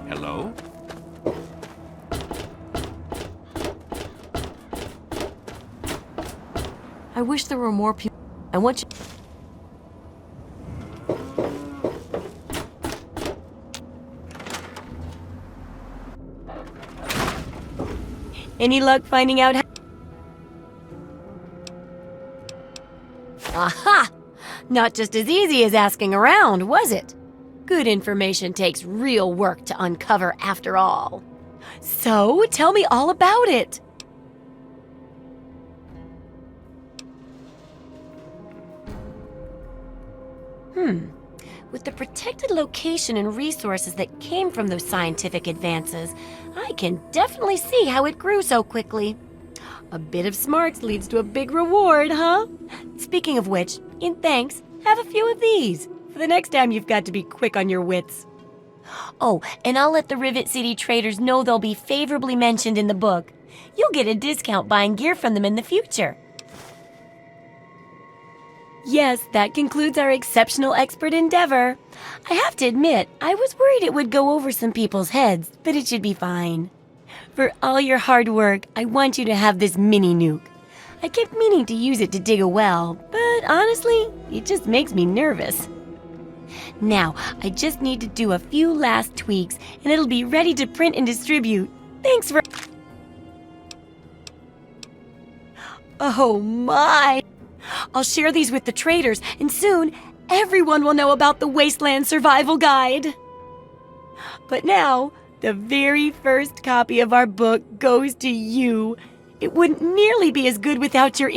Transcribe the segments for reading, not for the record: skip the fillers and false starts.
Hello? I wish there were more people. I want you. Any luck finding out how? Aha! Not just as easy as asking around, was it? Good information takes real work to uncover after all. So, tell me all about it. With the protected location and resources that came from those scientific advances, I can definitely see how it grew so quickly. A bit of smarts leads to a big reward, huh? Speaking of which, in thanks, have a few of these for the next time you've got to be quick on your wits. Oh, and I'll let the Rivet City traders know they'll be favorably mentioned in the book. You'll get a discount buying gear from them in the future. Yes, that concludes our exceptional expert endeavor. I have to admit, I was worried it would go over some people's heads, but it should be fine. For all your hard work, I want you to have this mini nuke. I kept meaning to use it to dig a well, but honestly, it just makes me nervous. Now, I just need to do a few last tweaks, and it'll be ready to print and distribute. Thanks for... Oh my! I'll share these with the traders, and soon, everyone will know about the Wasteland Survival Guide. But now, the very first copy of our book goes to you. It wouldn't nearly be as good without your...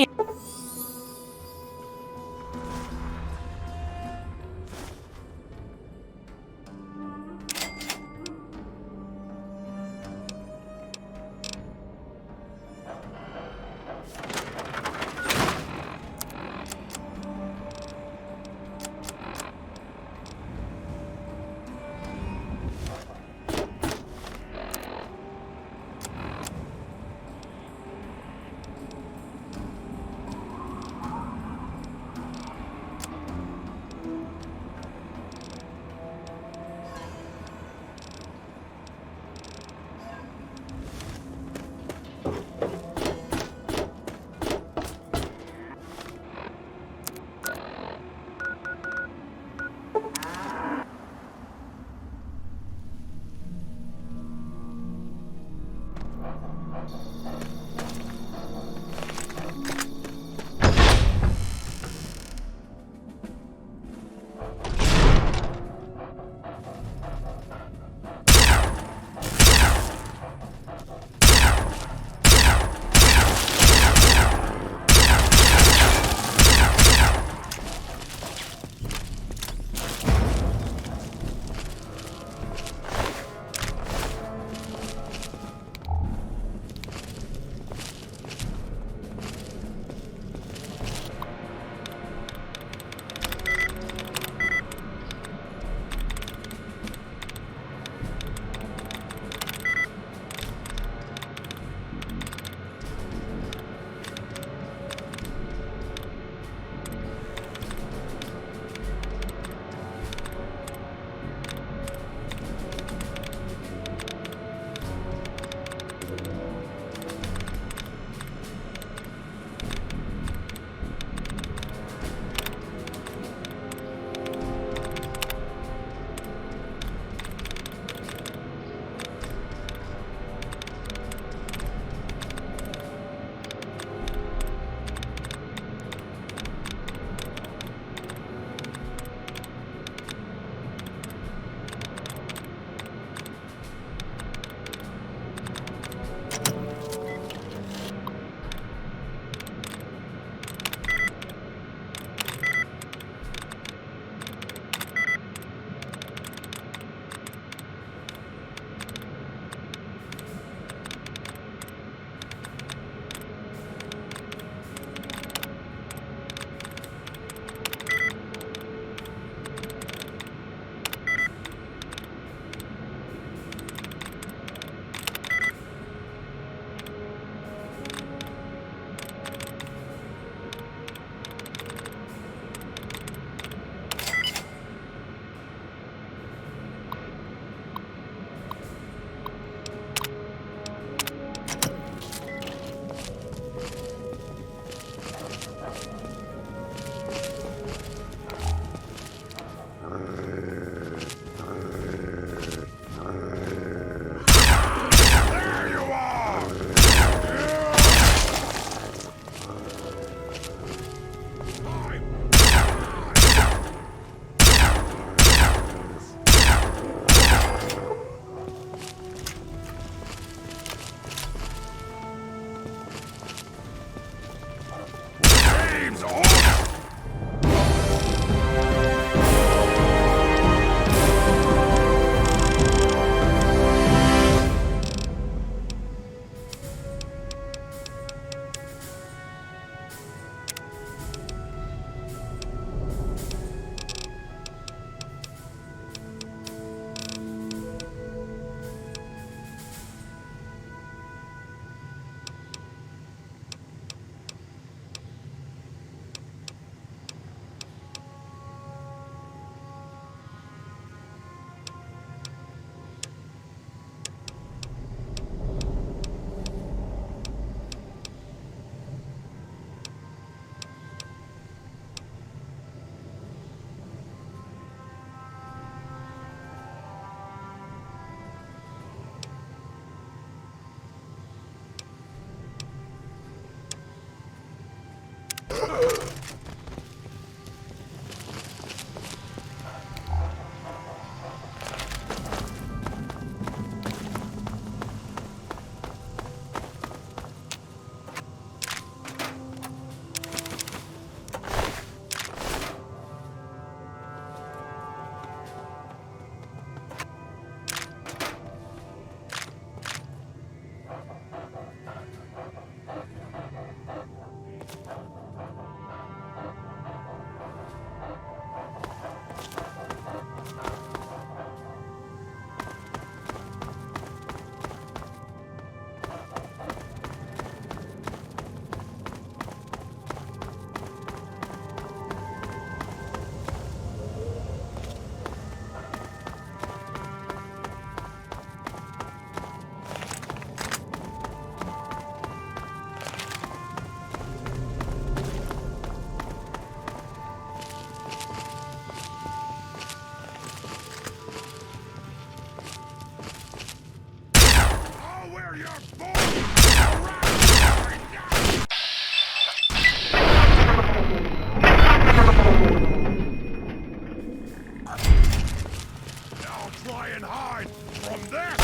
Try and hide from this!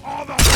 We are the...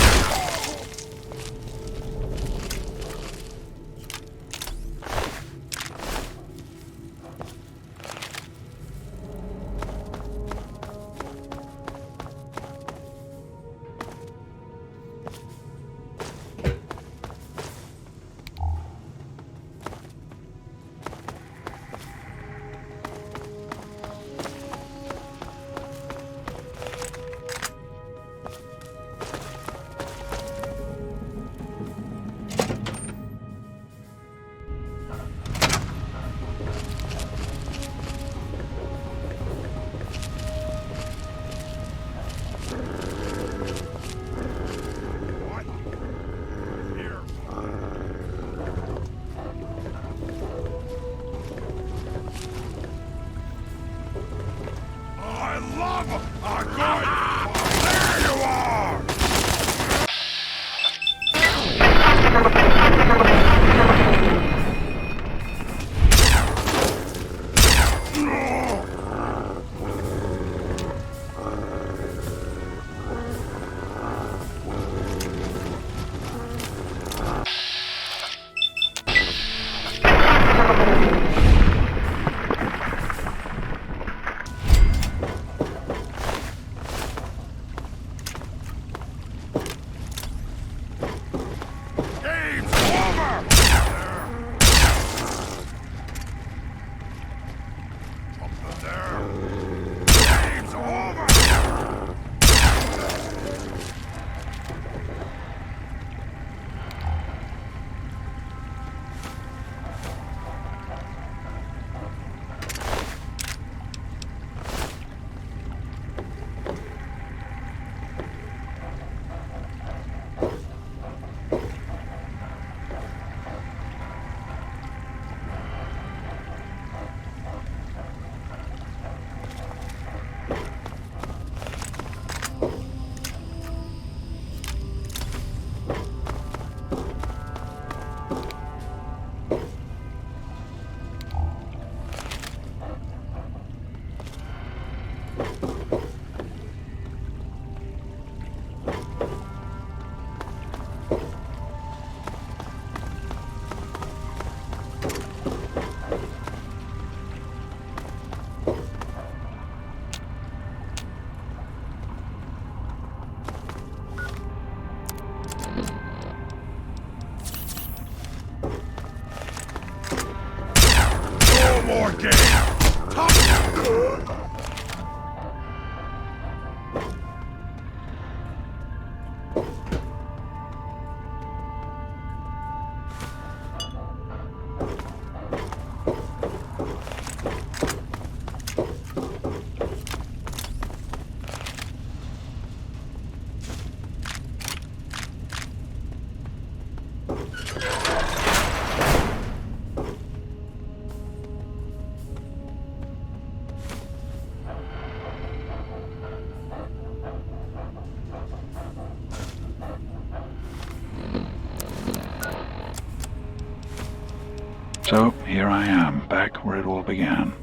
here I am, back where it all began.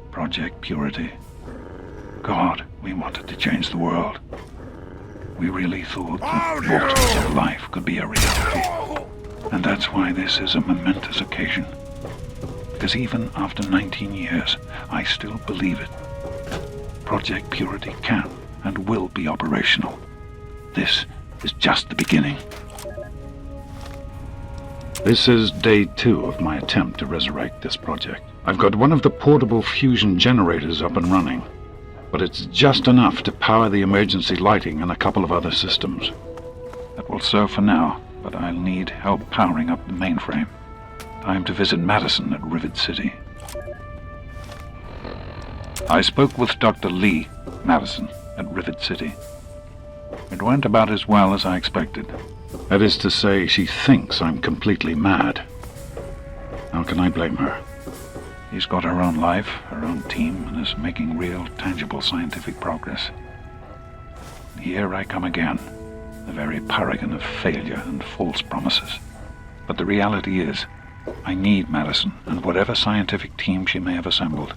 Project Purity. God, we wanted to change the world. We really thought that vortex of life could be a reality. And that's why this is a momentous occasion. Because even after 19 years, I still believe it. Project Purity can and will be operational. This is just the beginning. This is day 2 of my attempt to resurrect this project. I've got one of the portable fusion generators up and running, but it's just enough to power the emergency lighting and a couple of other systems. That will serve for now, but I'll need help powering up the mainframe. Time to visit Madison at Rivet City. I spoke with Dr. Lee, Madison, at Rivet City. It went about as well as I expected. That is to say, she thinks I'm completely mad. How can I blame her? She's got her own life, her own team, and is making real, tangible scientific progress. Here I come again, the very paragon of failure and false promises. But the reality is, I need Madison and whatever scientific team she may have assembled.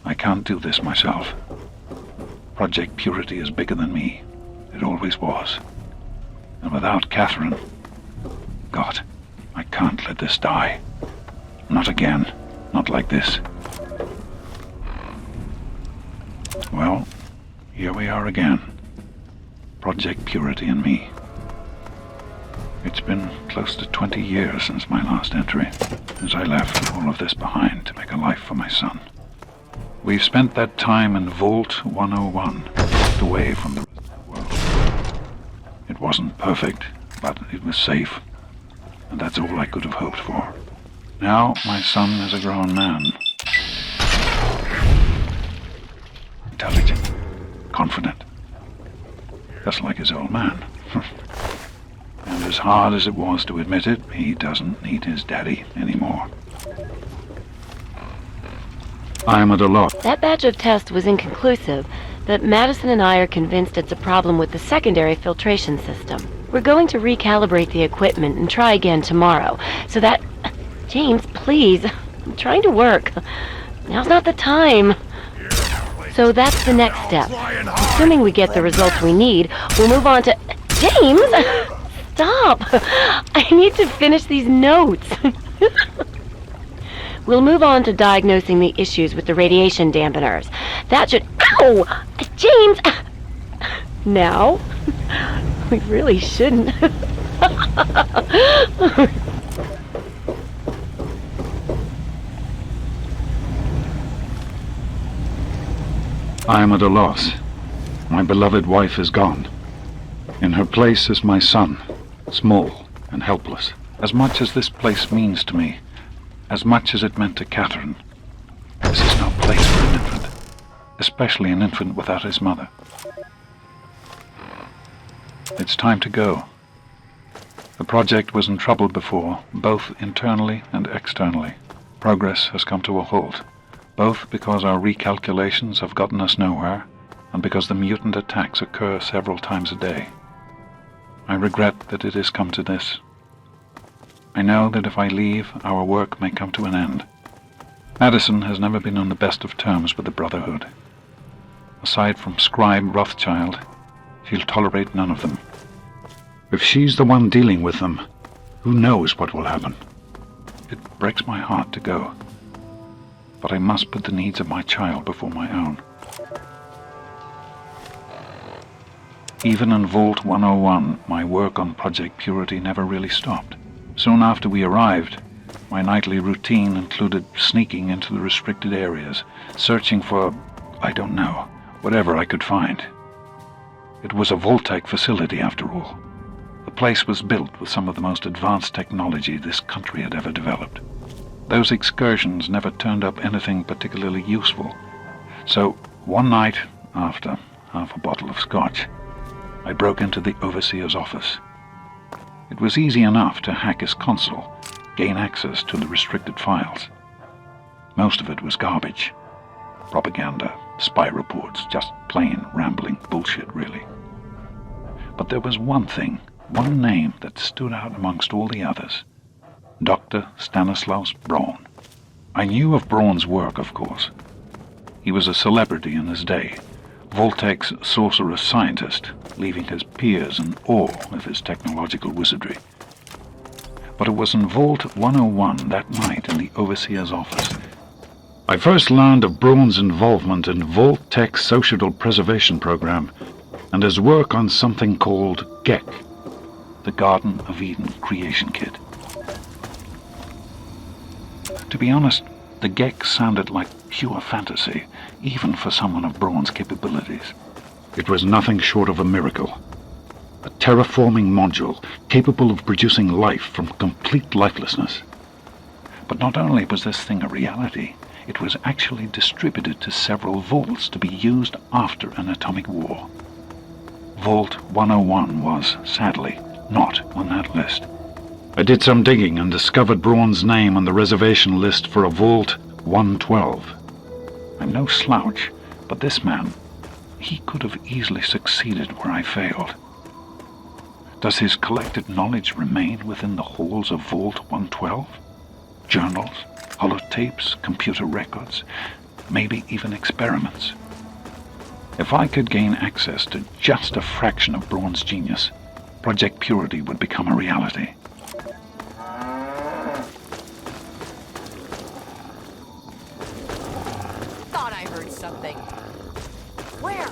I can't do this myself. Project Purity is bigger than me. It always was. And without Catherine, God, I can't let this die. Not again. Not like this. Well, here we are again. Project Purity and me. It's been close to 20 years since my last entry, since I left all of this behind to make a life for my son. We've spent that time in Vault 101, tucked away from the rest of the world. It wasn't perfect, but it was safe, and that's all I could have hoped for. Now my son is a grown man. Intelligent, confident, just like his old man. And as hard as it was to admit it, he doesn't need his daddy anymore. I am at a loss. That batch of tests was inconclusive, but Madison and I are convinced it's a problem with the secondary filtration system. We're going to recalibrate the equipment and try again tomorrow, so that... James, please. I'm trying to work. Now's not the time. So that's the next step. Assuming we get the results we need, we'll move on to... James! Stop! I need to finish these notes. We'll move on to diagnosing the issues with the radiation dampeners. That should... Ow! James! Now? We really shouldn't. I am at a loss. My beloved wife is gone. In her place is my son, small and helpless. As much as this place means to me, as much as it meant to Catherine, this is no place for an infant, especially an infant without his mother. It's time to go. The project was in trouble before, both internally and externally. Progress has come to a halt, both because our recalculations have gotten us nowhere, and because the mutant attacks occur several times a day. I regret that it has come to this. I know that if I leave, our work may come to an end. Madison has never been on the best of terms with the Brotherhood. Aside from Scribe Rothschild, she'll tolerate none of them. If she's the one dealing with them, who knows what will happen? It breaks my heart to go, but I must put the needs of my child before my own. Even in Vault 101, my work on Project Purity never really stopped. Soon after we arrived, my nightly routine included sneaking into the restricted areas, searching for, I don't know, whatever I could find. It was a Voltec facility, after all. The place was built with some of the most advanced technology this country had ever developed. Those excursions never turned up anything particularly useful. So, one night, after half a bottle of scotch, I broke into the Overseer's office. It was easy enough to hack his console, gain access to the restricted files. Most of it was garbage. Propaganda, spy reports, just plain rambling bullshit, really. But there was one thing, one name that stood out amongst all the others. Dr. Stanislaus Braun. I knew of Braun's work, of course. He was a celebrity in his day, Vault-Tec's sorcerous scientist, leaving his peers in awe of his technological wizardry. But it was in Vault 101 that night in the Overseer's office I first learned of Braun's involvement in Vault-Tec's Social Preservation Program and his work on something called G.E.C.K, the Garden of Eden Creation Kit. To be honest, the G.E.C sounded like pure fantasy, even for someone of Braun's capabilities. It was nothing short of a miracle. A terraforming module capable of producing life from complete lifelessness. But not only was this thing a reality, it was actually distributed to several vaults to be used after an atomic war. Vault 101 was, sadly, not on that list. I did some digging and discovered Braun's name on the reservation list for a Vault 112. I'm no slouch, but this man, he could have easily succeeded where I failed. Does his collected knowledge remain within the halls of Vault 112? Journals, holotapes, computer records, maybe even experiments. If I could gain access to just a fraction of Braun's genius, Project Purity would become a reality. Thought I heard something. Where?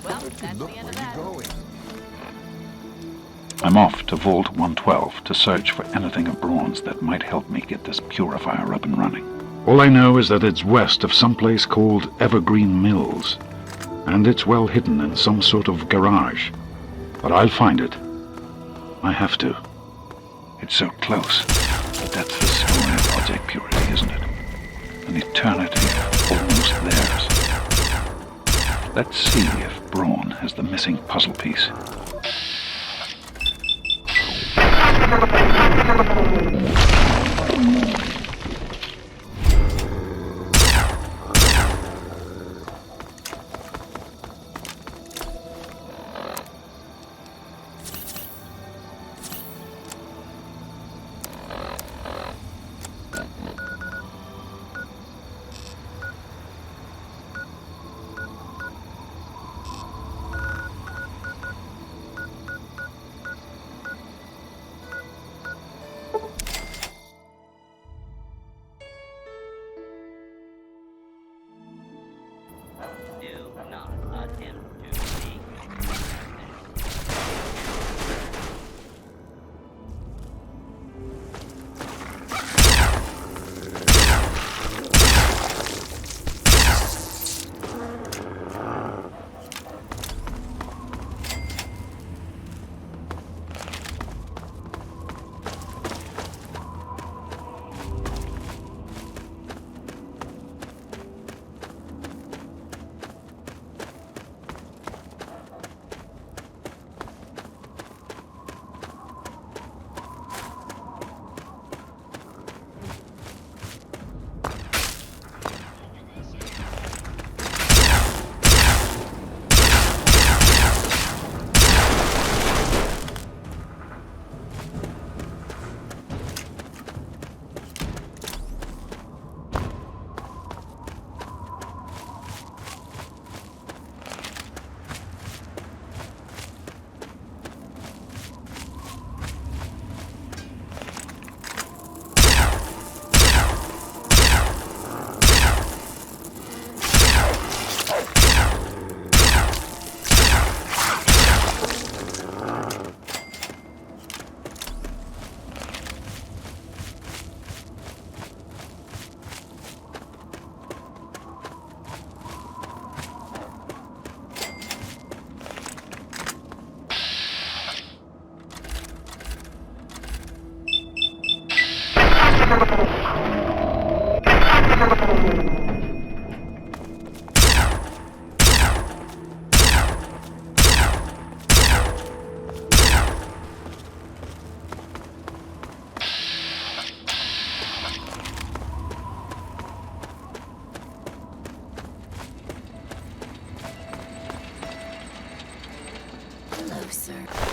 Well, that's the end of that. I'm off to Vault 112 to search for anything of Braun's that might help me get this purifier up and running. All I know is that it's west of some place called Evergreen Mills, and it's well hidden in some sort of garage. But I'll find it. I have to. It's so close, but that's the story of Project Purity, isn't it? An eternity almost theirs. Let's see if Braun has the missing puzzle piece. Do not attempt to speak. sir.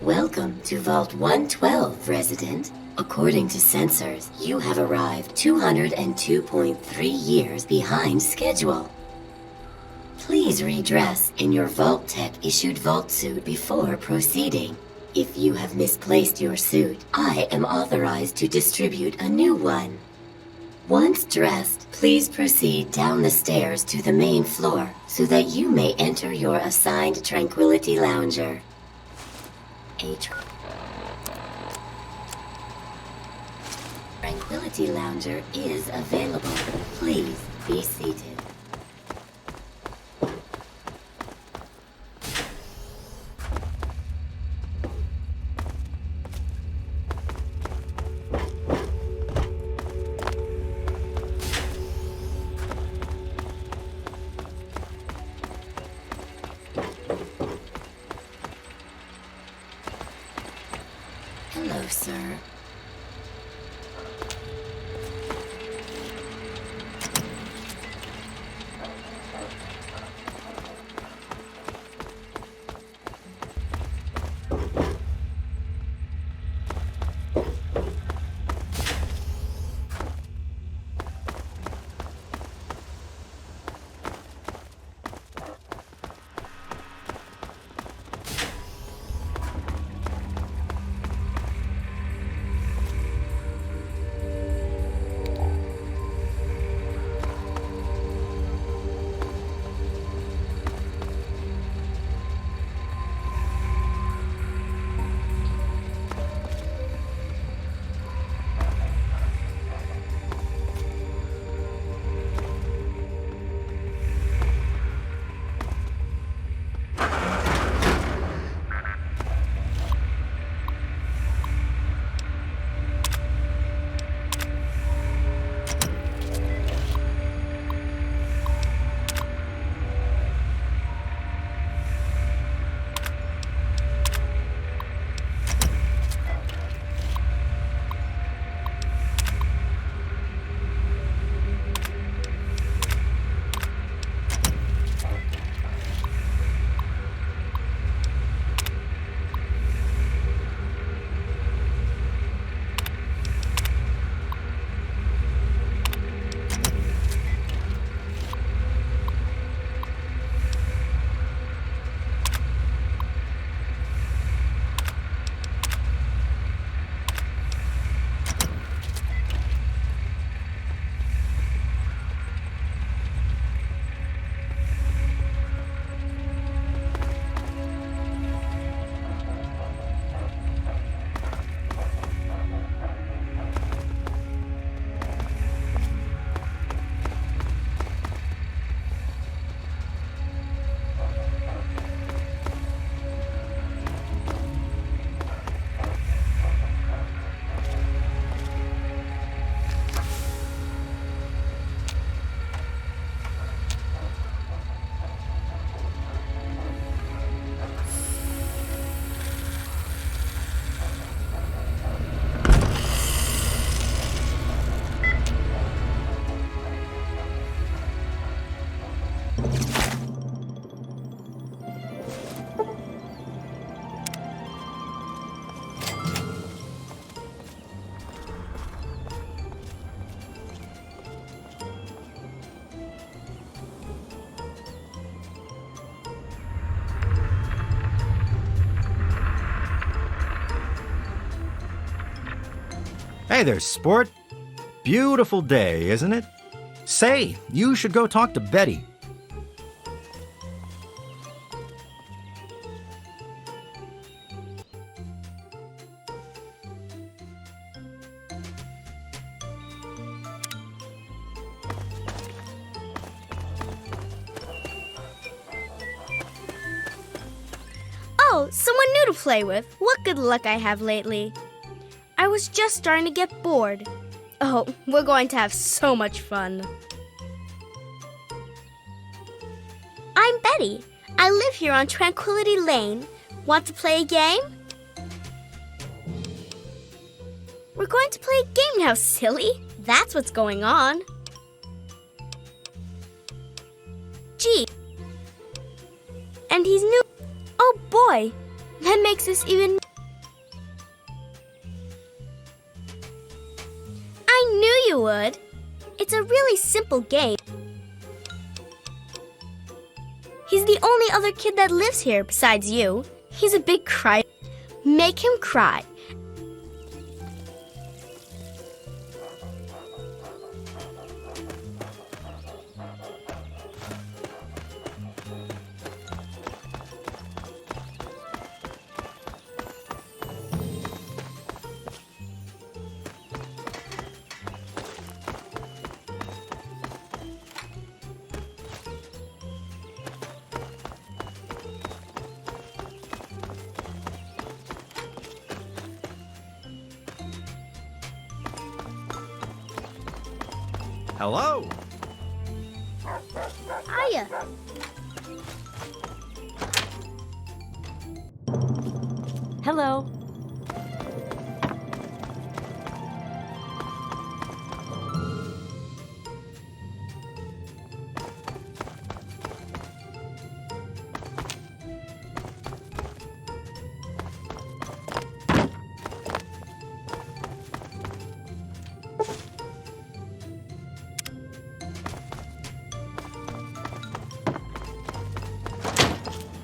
Welcome to Vault 112, resident. According to sensors, you have arrived 202.3 years behind schedule. Please redress in your Vault Tech-issued Vault suit before proceeding. If you have misplaced your suit, I am authorized to distribute a new one. Once dressed, please proceed down the stairs to the main floor so that you may enter your assigned Tranquility Lounger. Tranquility Lounger is available. Please be seated. Hello, sir. Hey there, sport. Beautiful day, isn't it? Say, you should go talk to Betty. Oh, someone new to play with. What good luck I have lately. I was just starting to get bored. Oh, we're going to have so much fun. I'm Betty. I live here on Tranquility Lane. Want to play a game? We're going to play a game now, silly. That's what's going on. Gee. And he's new. Oh boy, that makes this even... I knew you would. It's a really simple game. He's the only other kid that lives here besides you. He's a big cry. Make him cry. Hello. Hiya. Hello.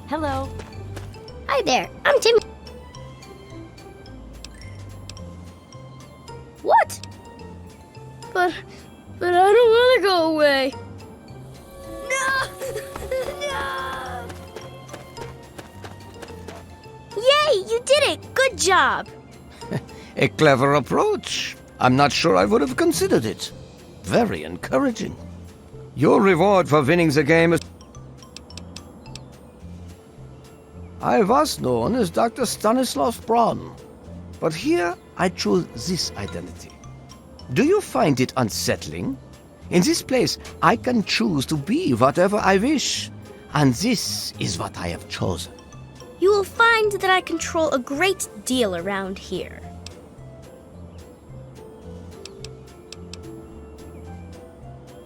Hello. Hi there, I'm Timmy. What? But I don't want to go away. No! No! Yay, you did it! Good job! A clever approach. I'm not sure I would have considered it. Very encouraging. Your reward for winning the game is... I was known as Dr. Stanislaus Braun, but here I choose this identity. Do you find it unsettling? In this place, I can choose to be whatever I wish, and this is what I have chosen. You will find that I control a great deal around here.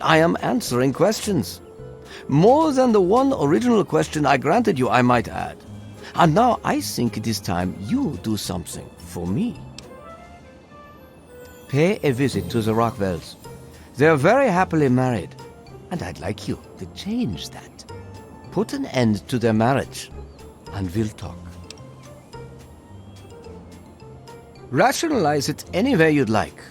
I am answering questions. More than the one original question I granted you, I might add. And now I think it is time you do something for me. Pay a visit to the Rockwells. They're very happily married, and I'd like you to change that. Put an end to their marriage, and we'll talk. Rationalize it any way you'd like.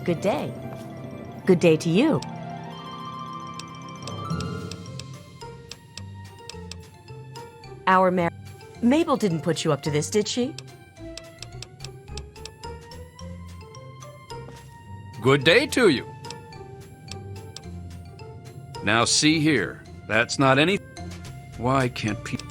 Good day. Good day to you. Our Mabel didn't put you up to this, did she? Good day to you. Now see here, that's not any... Why can't people...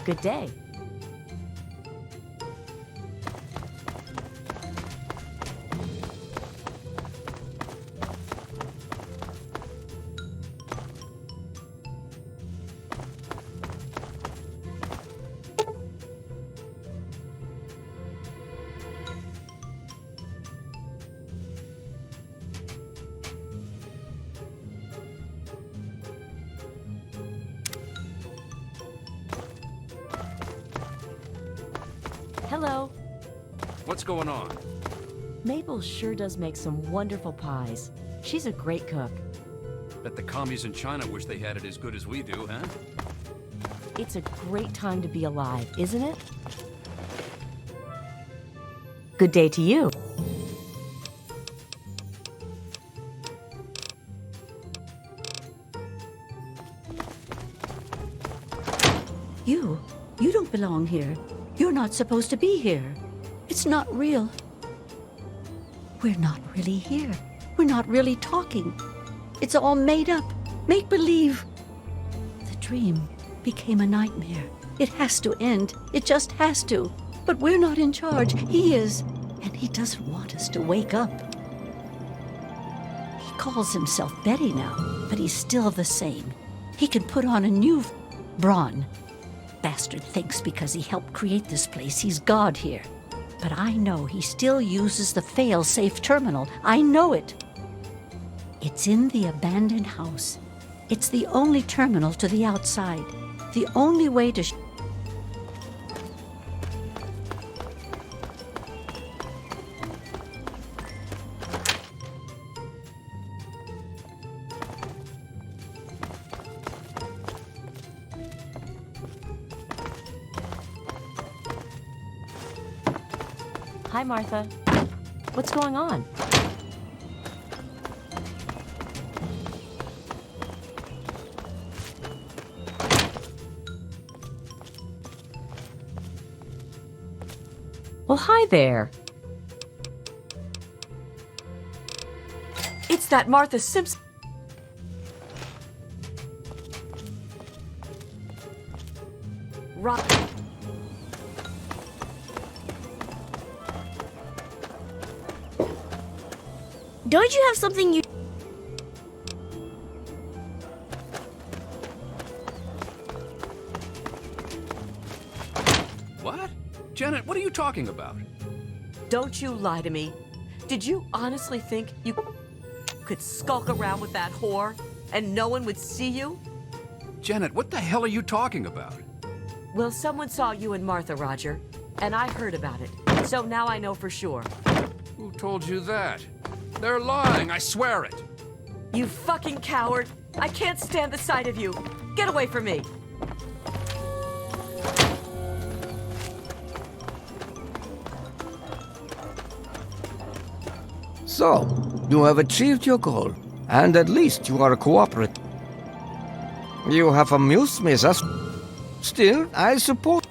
Good day. Hello. What's going on? Mabel sure does make some wonderful pies. She's a great cook. Bet the commies in China wish they had it as good as we do, huh? It's a great time to be alive, isn't it? Good day to you. You don't belong here. You're not supposed to be here. It's not real. We're not really here. We're not really talking. It's all made up. Make believe. The dream became a nightmare. It has to end. It just has to. But we're not in charge. He is. And he doesn't want us to wake up. He calls himself Betty now, but he's still the same. He can put on a new Braun. Bastard thinks because he helped create this place, he's God here. But I know he still uses the fail-safe terminal. I know it. It's in the abandoned house. It's the only terminal to the outside. The only way to... Hi, Martha. What's going on? Well, hi there. It's that Martha Simpson. Right. Don't you have something you... What? Janet, what are you talking about? Don't you lie to me. Did you honestly think you could skulk around with that whore and no one would see you? Janet, what the hell are you talking about? Well, someone saw you and Martha, Roger, and I heard about it. So now I know for sure. Who told you that? They're lying, I swear it. You fucking coward! I can't stand the sight of you. Get away from me. So, you have achieved your goal, and at least you are a cooperative. You have amused me, thus. Still, I suppose...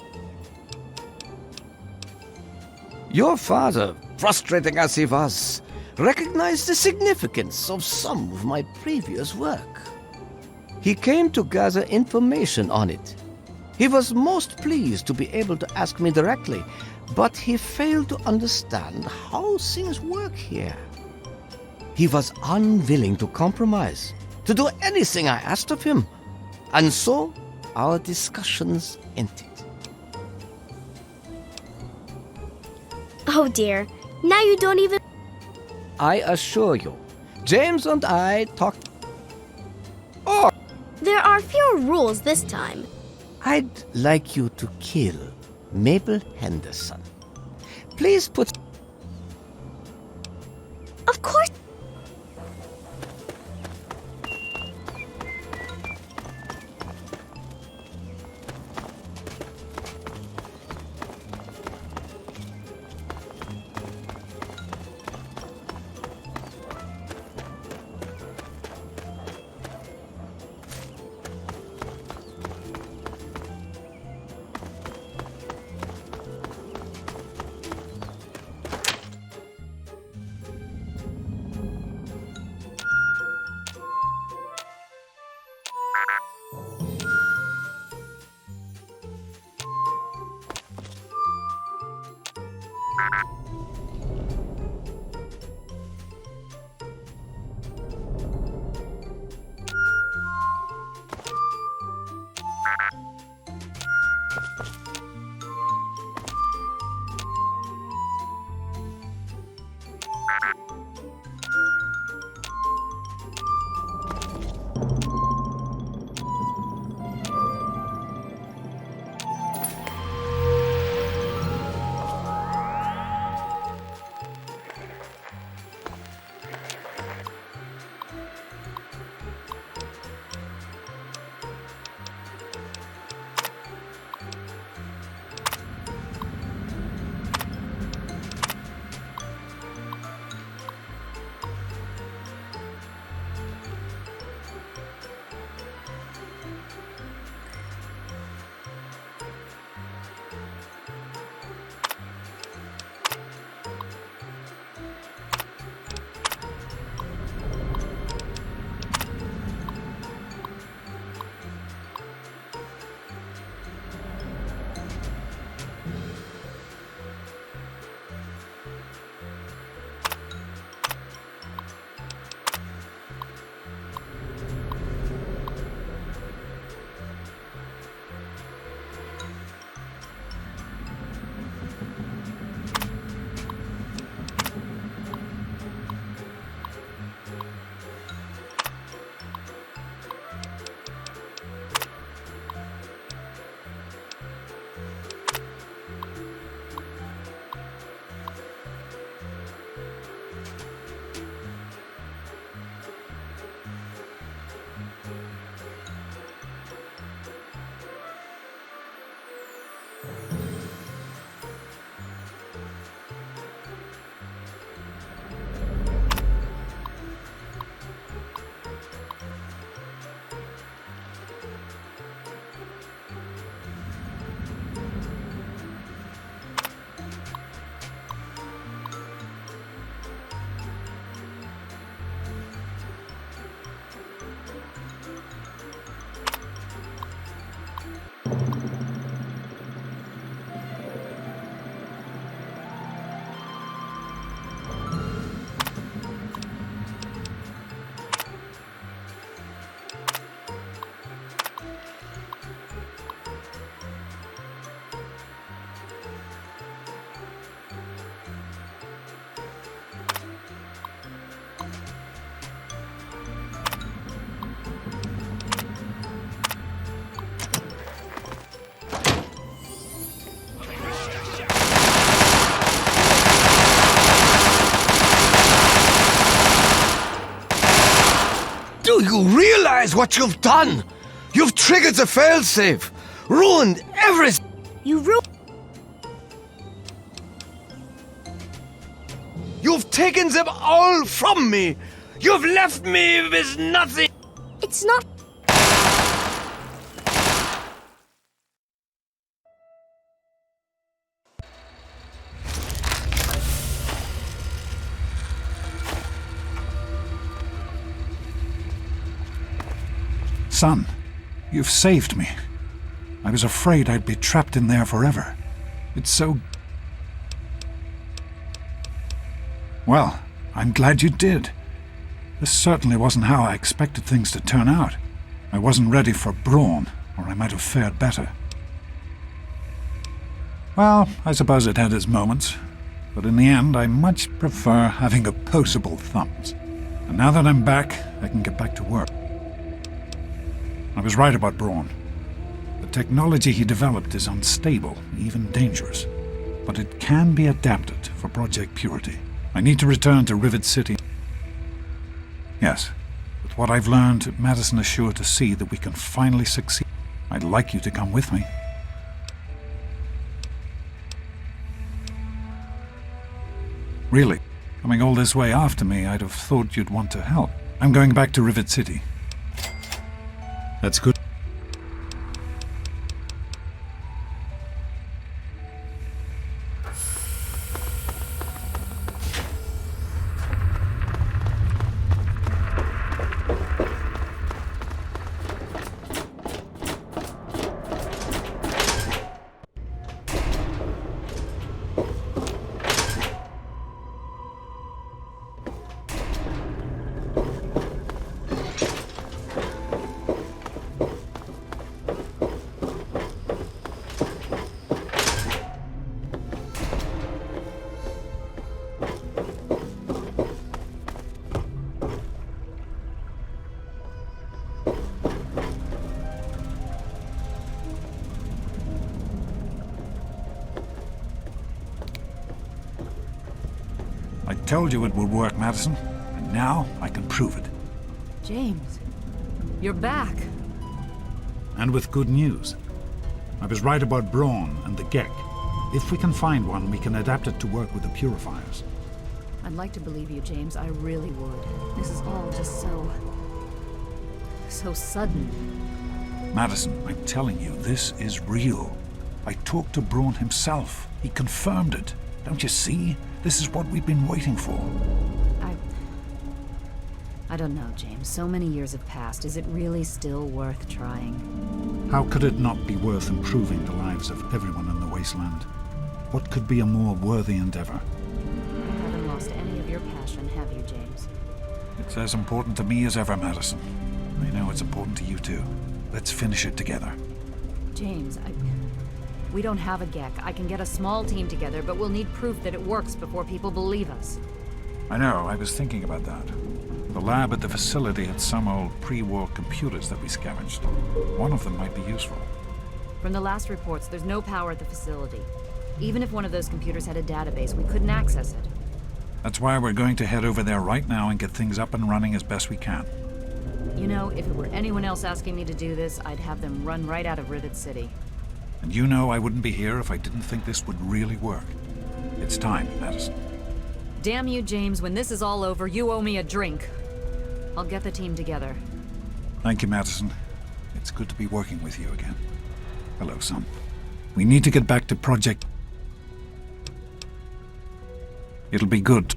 Your father, frustrating as he was, recognized the significance of some of my previous work. He came to gather information on it. He was most pleased to be able to ask me directly, but he failed to understand how things work here. He was unwilling to compromise, to do anything I asked of him, and so our discussions ended. Oh dear, now you don't even... I assure you, James and I talked... Oh! There are fewer rules this time. I'd like you to kill Mabel Henderson. Please put... Of course... Do you realize what you've done? You've triggered the failsafe, ruined everything. You ruined. You've taken them all from me. You've left me with nothing. It's not. Son, you've saved me. I was afraid I'd be trapped in there forever. It's so... Well, I'm glad you did. This certainly wasn't how I expected things to turn out. I wasn't ready for Braun, or I might have fared better. Well, I suppose it had its moments, but in the end I much prefer having opposable thumbs. And now that I'm back, I can get back to work. I was right about Braun. The technology he developed is unstable, even dangerous, but it can be adapted for Project Purity. I need to return to Rivet City. Yes, with what I've learned, Madison is sure to see that we can finally succeed. I'd like you to come with me. Really, coming all this way after me, I'd have thought you'd want to help. I'm going back to Rivet City. That's good. told you it would work, Madison, and now I can prove it. James, you're back. And with good news. I was right about Braun and the G.E.C.K. If we can find one, we can adapt it to work with the purifiers. I'd like to believe you, James. I really would. This is all just so sudden. Madison, I'm telling you, this is real. I talked to Braun himself. He confirmed it. Don't you see? This is what we've been waiting for. I don't know, James. So many years have passed. Is it really still worth trying? How could it not be worth improving the lives of everyone in the wasteland? What could be a more worthy endeavor? You haven't lost any of your passion, have you, James? It's as important to me as ever, Madison. I know it's important to you too. Let's finish it together. James, we don't have a G.E.C.K. I can get a small team together, but we'll need proof that it works before people believe us. I know, I was thinking about that. The lab at the facility had some old pre-war computers that we scavenged. One of them might be useful. From the last reports, there's no power at the facility. Even if one of those computers had a database, we couldn't access it. That's why we're going to head over there right now and get things up and running as best we can. You know, if it were anyone else asking me to do this, I'd have them run right out of Rivet City. And you know I wouldn't be here if I didn't think this would really work. It's time, Madison. Damn you, James. When this is all over, you owe me a drink. I'll get the team together. Thank you, Madison. It's good to be working with you again. Hello, son. We need to get back to Project... It'll be good